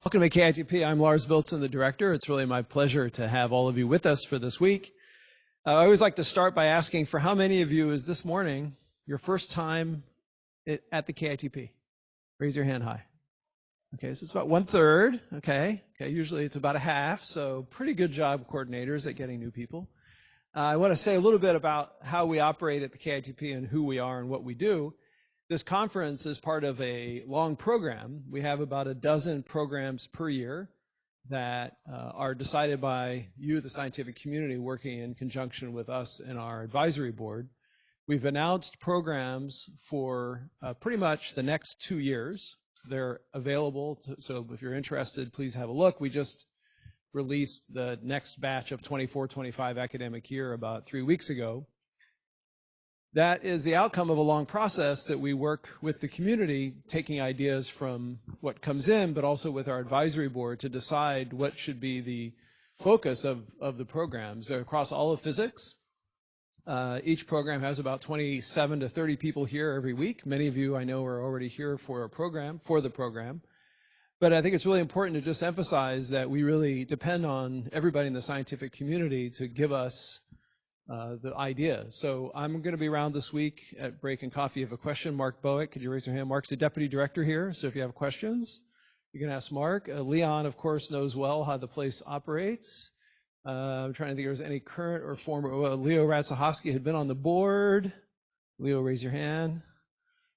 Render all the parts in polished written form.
Welcome to KITP. I'm Lars, the director. It's really my pleasure to have all of you with us for this week. I always like to start by asking, for how many of you is this morning your first time at the KITP? Raise your hand high. Okay, so it's about 1/3. Okay, usually it's about a half, so pretty good job, coordinators, at getting new people. I want to say a little bit about how we operate at the KITP and who we are and what we do. This conference is part of a long program. We have about a dozen programs per year that are decided by you, the scientific community, working in conjunction with us and our advisory board. We've announced programs for pretty much the next 2 years. They're available, so if you're interested, please have a look. We just released the next batch of 24-25 academic year about 3 weeks ago. That is the outcome of a long process that we work with the community, taking ideas from what comes in, but also with our advisory board to decide what should be the focus of the programs. They're across all of physics. Each program has about 27 to 30 people here every week. Many of you I know are already here for the program. But I think it's really important to just emphasize that we really depend on everybody in the scientific community to give us the idea. So I'm going to be around this week at break and coffee. If you have a question, Mark Bowick, could you raise your hand? Mark's the deputy director here, so if you have questions, you can ask Mark. Leon, of course, knows well how the place operates. I'm trying to think if there's any current or former. Well, Leo Radzichowski had been on the board. Leo, raise your hand.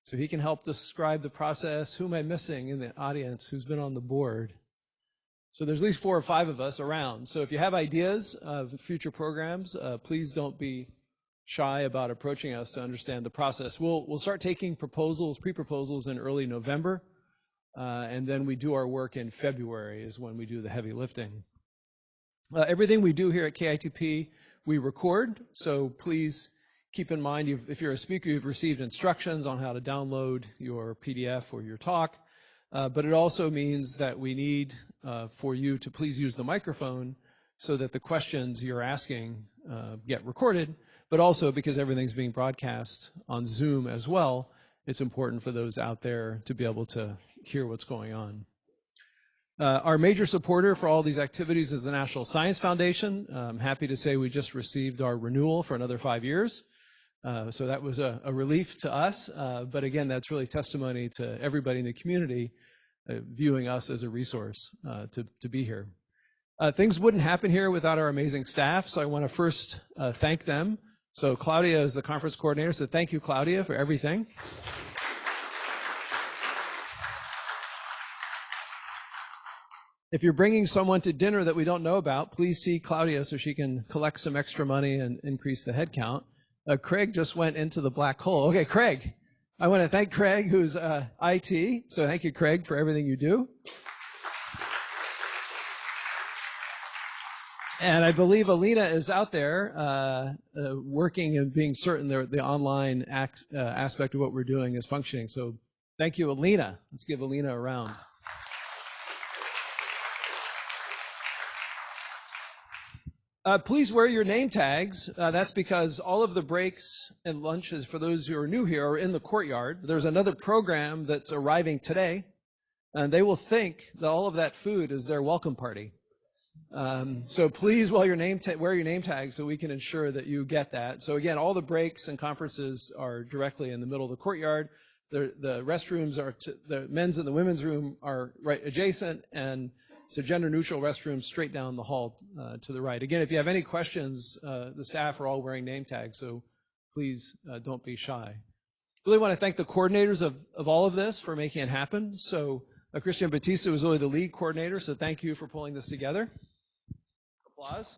So he can help describe the process. Who am I missing in the audience who's been on the board? So there's at least 4 or 5 of us around. So if you have ideas of future programs, please don't be shy about approaching us to understand the process. We'll start taking proposals, pre-proposals in early November, and then we do our work in February is when we do the heavy lifting. Everything we do here at KITP, we record, so please keep in mind if you're a speaker, you've received instructions on how to download your PDF or your talk. But it also means that we need for you to please use the microphone so that the questions you're asking get recorded, but also because everything's being broadcast on Zoom as well, it's important for those out there to be able to hear what's going on. Our major supporter for all these activities is the National Science Foundation. I'm happy to say we just received our renewal for another 5 years. So that was a relief to us, but again, that's really testimony to everybody in the community viewing us as a resource to be here. Things wouldn't happen here without our amazing staff, so I want to first thank them. So Claudia is the conference coordinator, so thank you, Claudia, for everything. If you're bringing someone to dinner that we don't know about, please see Claudia so she can collect some extra money and increase the head count. Craig just went into the black hole. Okay, Craig. I want to thank Craig, who's IT. So thank you, Craig, for everything you do. And I believe Alina is out there working and being certain the online aspect of what we're doing is functioning. So thank you, Alina. Let's give Alina a round. Please wear your name tags. That's because all of the breaks and lunches, for those who are new here, are in the courtyard. There's another program that's arriving today, and they will think that all of that food is their welcome party. So please wear your name tag so we can ensure that you get that. So again, all the breaks and conferences are directly in the middle of the courtyard. The restrooms are, the men's and the women's room are right adjacent, and so gender-neutral restrooms straight down the hall to the right. Again, if you have any questions, the staff are all wearing name tags, so please don't be shy. Really want to thank the coordinators of all of this for making it happen. So Christian Batista was really the lead coordinator, so thank you for pulling this together. Applause.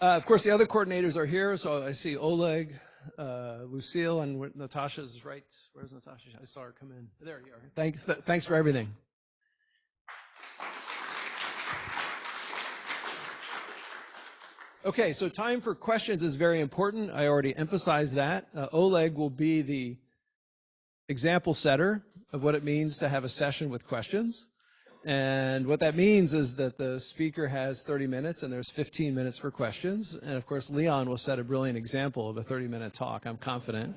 Of course, the other coordinators are here, so I see Oleg, Lucille, and Natasha's right. Where's Natasha? I saw her come in. There you are. Thanks for everything. Okay, so time for questions is very important. I already emphasized that. Oleg will be the example setter of what it means to have a session with questions. And what that means is that the speaker has 30 minutes and there's 15 minutes for questions. And of course, Leon will set a brilliant example of a 30-minute talk, I'm confident.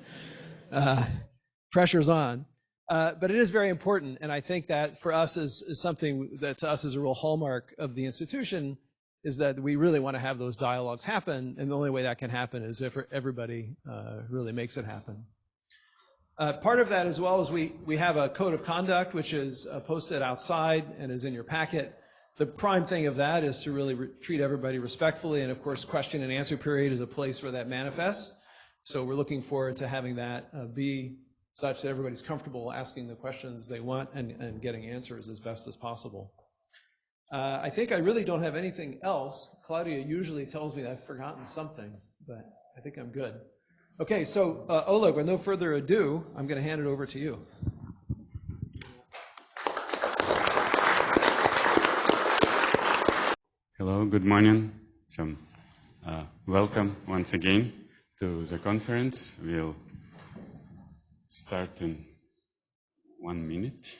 pressure's on. But it is very important, and I think that for us is something that to us is a real hallmark of the institution, is that we really want to have those dialogues happen, and the only way that can happen is if everybody really makes it happen. Part of that as well is we have a code of conduct which is posted outside and is in your packet. The prime thing of that is to really treat everybody respectfully, and of course question and answer period is a place where that manifests. So we're looking forward to having that be such that everybody's comfortable asking the questions they want and getting answers as best as possible. I think I really don't have anything else. Claudia usually tells me that I've forgotten something, but I think I'm good. Okay, so Oleg, with no further ado, I'm going to hand it over to you. Hello, good morning. So, welcome once again to the conference. We'll start in 1 minute.